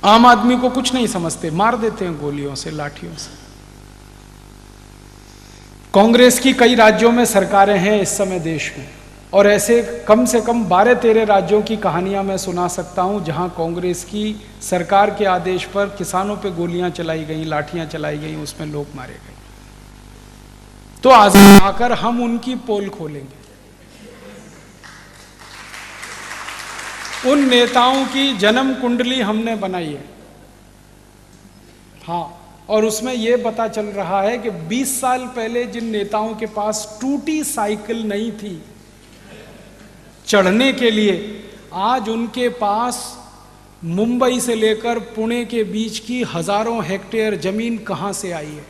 आम आदमी को कुछ नहीं समझते, मार देते हैं गोलियों से, लाठियों से। कांग्रेस की कई राज्यों में सरकारें हैं इस समय देश में, और ऐसे कम से कम 12-13 राज्यों की कहानियां मैं सुना सकता हूं जहां कांग्रेस की सरकार के आदेश पर किसानों पे गोलियां चलाई गई, लाठियां चलाई गई, उसमें लोग मारे गए। तो आज आकर हम उनकी पोल खोलेंगे, उन नेताओं की जन्म कुंडली हमने बनाई है। हाँ, और उसमें यह पता चल रहा है कि 20 साल पहले जिन नेताओं के पास टूटी साइकिल नहीं थी चढ़ने के लिए, आज उनके पास मुंबई से लेकर पुणे के बीच की हजारों हेक्टेयर जमीन कहां से आई है?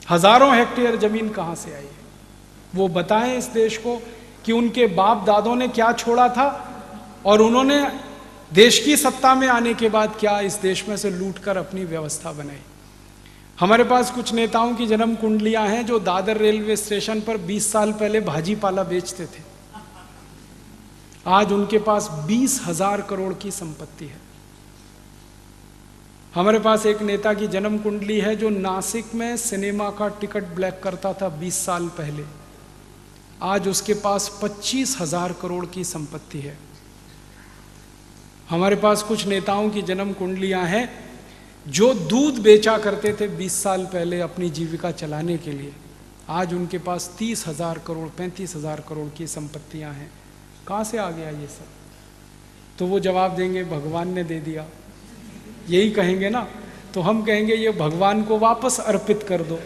हजारों हेक्टेयर जमीन कहां से आई है? वो बताएं इस देश को कि उनके बाप दादों ने क्या छोड़ा था, और उन्होंने देश की सत्ता में आने के बाद क्या इस देश में से लूटकर अपनी व्यवस्था बनाई। हमारे पास कुछ नेताओं की जन्म कुंडलियां हैं जो दादर रेलवे स्टेशन पर 20 साल पहले भाजी पाला बेचते थे। आज उनके पास 20,000 करोड़ की संपत्ति है। हमारे पास एक नेता की जन्म कुंडली है जो नासिक में सिनेमा का टिकट ब्लैक करता था 20 साल पहले, आज उसके पास 25,000 करोड़ की संपत्ति है। हमारे पास कुछ नेताओं की जन्म कुंडलियां हैं जो दूध बेचा करते थे 20 साल पहले अपनी जीविका चलाने के लिए, आज उनके पास 30,000 करोड़ 35,000 करोड़ की संपत्तियां हैं। कहाँ से आ गया ये सब? तो वो जवाब देंगे भगवान ने दे दिया, यही कहेंगे ना। तो हम कहेंगे ये भगवान को वापस अर्पित कर दो।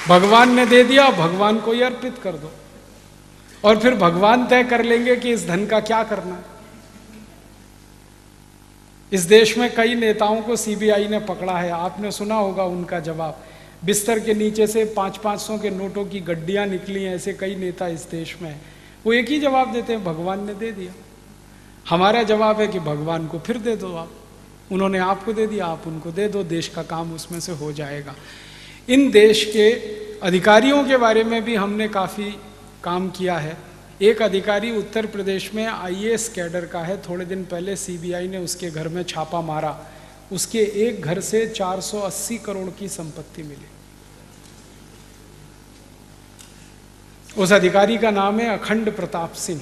भगवान ने दे दिया, भगवान को ही अर्पित कर दो, और फिर भगवान तय कर लेंगे कि इस धन का क्या करना है। इस देश में कई नेताओं को सीबीआई ने पकड़ा है, आपने सुना होगा उनका जवाब। बिस्तर के नीचे से 500-500 के नोटों की गड्डियां निकली हैं, ऐसे कई नेता इस देश में हैं। वो एक ही जवाब देते हैं, भगवान ने दे दिया। हमारा जवाब है कि भगवान को फिर दे दो आप, उन्होंने आपको दे दिया, आप उनको दे दो, देश का काम उसमें से हो जाएगा। इन देश के अधिकारियों के बारे में भी हमने काफ़ी काम किया है। एक अधिकारी उत्तर प्रदेश में आईएएस कैडर का है, थोड़े दिन पहले सीबीआई ने उसके घर में छापा मारा, उसके एक घर से 480 करोड़ की संपत्ति मिली। उस अधिकारी का नाम है अखंड प्रताप सिंह,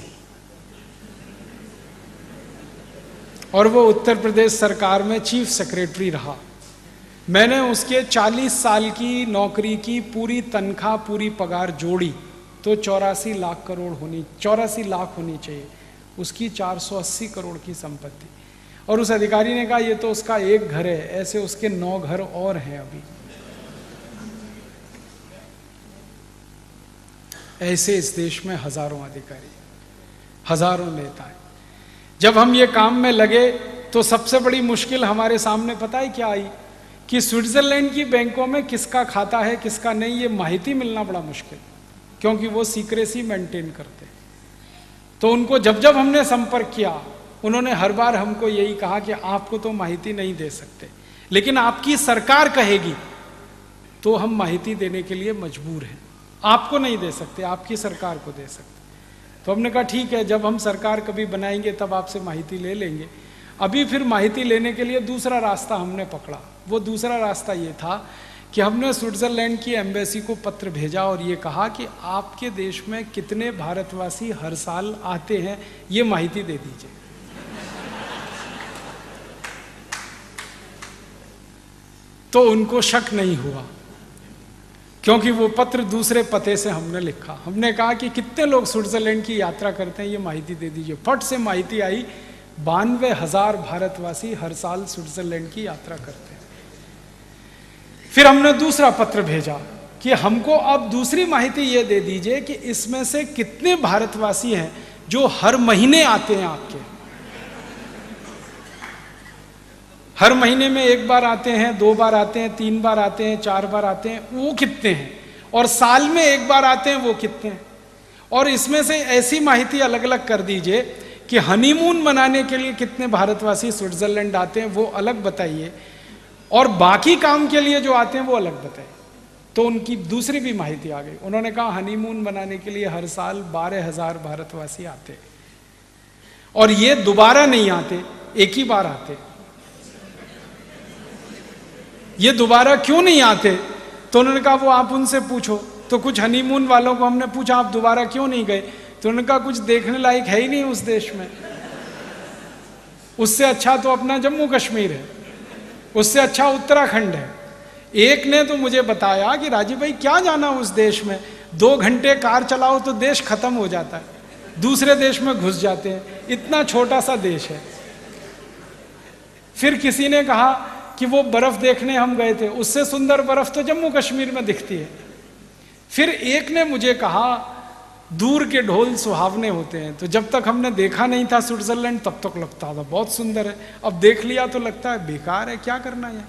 और वो उत्तर प्रदेश सरकार में चीफ सेक्रेटरी रहा। मैंने उसके 40 साल की नौकरी की पूरी तनख्वाह, पूरी पगार जोड़ी तो 84 लाख होनी चाहिए, उसकी 480 करोड़ की संपत्ति। और उस अधिकारी ने कहा ये तो उसका एक घर है, ऐसे उसके 9 घर और हैं अभी। ऐसे इस देश में हजारों अधिकारी, हजारों नेता हैं। जब हम ये काम में लगे तो सबसे बड़ी मुश्किल हमारे सामने पता है क्या आई? कि स्विट्जरलैंड की बैंकों में किसका खाता है किसका नहीं, ये माहिती मिलना बड़ा मुश्किल, क्योंकि वो सीक्रेसी मेंटेन करते। तो उनको जब जब हमने संपर्क किया, उन्होंने हर बार हमको यही कहा कि आपको तो माहिती नहीं दे सकते, लेकिन आपकी सरकार कहेगी तो हम माहिती देने के लिए मजबूर हैं। आपको नहीं दे सकते, आपकी सरकार को दे सकते। तो हमने कहा ठीक है, जब हम सरकार कभी बनाएंगे तब आपसे माहिती ले लेंगे। अभी फिर माहिती लेने के लिए दूसरा रास्ता हमने पकड़ा। वो दूसरा रास्ता ये था कि हमने स्विट्जरलैंड की एम्बेसी को पत्र भेजा और ये कहा कि आपके देश में कितने भारतवासी हर साल आते हैं, ये माहिती दे दीजिए। तो उनको शक नहीं हुआ, क्योंकि वो पत्र दूसरे पते से हमने लिखा। हमने कहा कि कितने लोग स्विट्जरलैंड की यात्रा करते हैं, ये माहिती दे दीजिए। फट से माहिती आई, 92,000 भारतवासी हर साल स्विट्जरलैंड की यात्रा करते हैं। फिर हमने दूसरा पत्र भेजा कि हमको अब दूसरी माहिती ये दे दीजिए कि इसमें से कितने भारतवासी हैं जो हर महीने आते हैं आपके। हर महीने में 1 बार आते हैं, 2 बार आते हैं, 3 बार आते हैं, 4 बार आते हैं, वो कितने हैं? और साल में 1 बार आते हैं, वो कितने हैं? और इसमें से ऐसी माहिती अलग अलग कर दीजिए कि हनीमून मनाने के लिए कितने भारतवासी स्विट्जरलैंड आते हैं, वो अलग बताइए, और बाकी काम के लिए जो आते हैं वो अलग बताइए। तो उनकी दूसरी भी माहिती आ गई। उन्होंने कहा हनीमून बनाने के लिए हर साल 12,000 भारतवासी आते और ये दोबारा नहीं आते, एक ही बार आते। ये दोबारा क्यों नहीं आते? तो उन्होंने कहा वो आप उनसे पूछो। तो कुछ हनीमून वालों को हमने पूछा आप दोबारा क्यों नहीं गए? तो उन्होंने कहा कुछ देखने लायक है ही नहीं उस देश में, उससे अच्छा तो अपना जम्मू कश्मीर है, उससे अच्छा उत्तराखंड है। एक ने तो मुझे बताया कि राजीव भाई क्या जाना उस देश में, 2 घंटे कार चलाओ तो देश खत्म हो जाता है, दूसरे देश में घुस जाते हैं, इतना छोटा सा देश है। फिर किसी ने कहा कि वो बर्फ देखने हम गए थे, उससे सुंदर बर्फ तो जम्मू कश्मीर में दिखती है। फिर एक ने मुझे कहा दूर के ढोल सुहावने होते हैं। तो जब तक हमने देखा नहीं था स्विट्जरलैंड तब तक लगता था बहुत सुंदर है, अब देख लिया तो लगता है बेकार है, क्या करना है।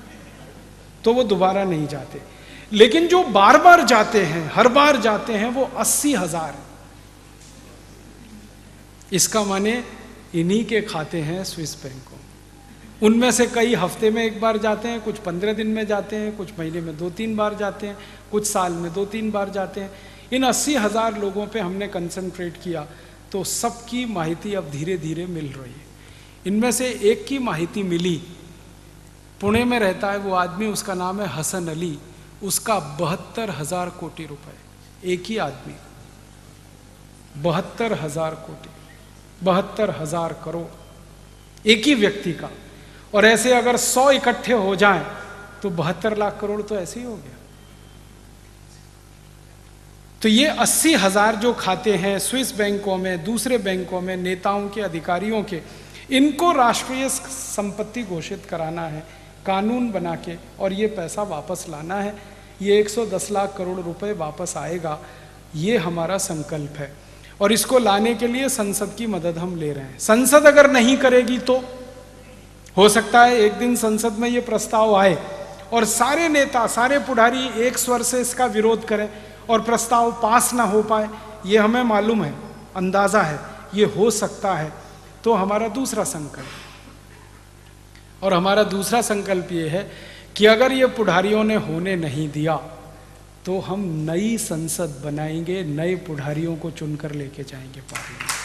तो वो दोबारा नहीं जाते। लेकिन जो बार बार जाते हैं, हर बार जाते हैं, वो 80,000। इसका माने इन्हीं के खाते हैं स्विस बैंकों। उनमें से कई हफ्ते में एक बार जाते हैं, कुछ 15 दिन में जाते हैं, कुछ महीने में 2-3 बार जाते हैं, कुछ साल में 2-3 बार जाते हैं। इन 80,000 लोगों पे हमने कंसंट्रेट किया तो सबकी माहिती अब धीरे धीरे मिल रही है। इनमें से एक की माहिती मिली, पुणे में रहता है वो आदमी, उसका नाम है हसन अली। उसका 72,000 कोटि रुपए, एक ही आदमी, 72,000 कोटि, 72,000 करोड़ एक ही व्यक्ति का। और ऐसे अगर 100 इकट्ठे हो जाएं तो 72 लाख करोड़ तो ऐसे ही हो गया। तो ये 80,000 जो खाते हैं स्विस बैंकों में, दूसरे बैंकों में, नेताओं के, अधिकारियों के, इनको राष्ट्रीय संपत्ति घोषित कराना है कानून बना के, और ये पैसा वापस लाना है। ये 110 लाख करोड़ रुपए वापस आएगा, ये हमारा संकल्प है। और इसको लाने के लिए संसद की मदद हम ले रहे हैं। संसद अगर नहीं करेगी तो हो सकता है एक दिन संसद में ये प्रस्ताव आए और सारे नेता, सारे पुढ़ारी एक स्वर से इसका विरोध करें और प्रस्ताव पास ना हो पाए। ये हमें मालूम है, अंदाजा है, ये हो सकता है। तो हमारा दूसरा संकल्प, और हमारा दूसरा संकल्प ये है कि अगर ये पुढ़ारियों ने होने नहीं दिया तो हम नई संसद बनाएंगे, नए पुढ़ारियों को चुनकर लेके जाएंगे पार्लियामेंट।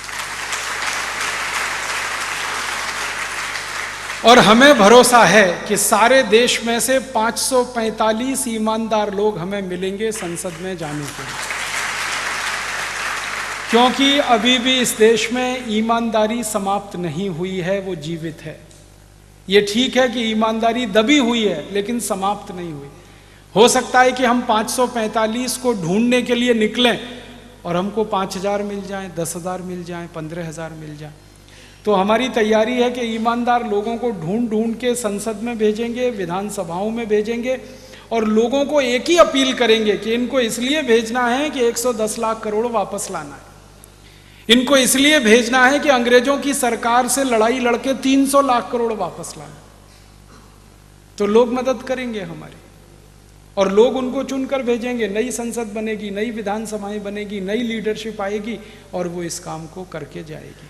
और हमें भरोसा है कि सारे देश में से 545 ईमानदार लोग हमें मिलेंगे संसद में जाने के लिए, क्योंकि अभी भी इस देश में ईमानदारी समाप्त नहीं हुई है, वो जीवित है। ये ठीक है कि ईमानदारी दबी हुई है लेकिन समाप्त नहीं हुई। हो सकता है कि हम 545 को ढूंढने के लिए निकलें और हमको 5,000 मिल जाएं, 10,000 मिल जाएं, 15,000 मिल जाएं। तो हमारी तैयारी है कि ईमानदार लोगों को ढूंढ ढूंढ के संसद में भेजेंगे, विधानसभाओं में भेजेंगे, और लोगों को एक ही अपील करेंगे कि इनको इसलिए भेजना है कि 110 लाख करोड़ वापस लाना है, इनको इसलिए भेजना है कि अंग्रेजों की सरकार से लड़ाई लड़के 300 लाख करोड़ वापस लाना। तो लोग मदद करेंगे हमारी, और लोग उनको चुनकर भेजेंगे। नई संसद बनेगी, नई विधानसभाएं बनेगी, नई लीडरशिप आएगी और वो इस काम को करके जाएगी।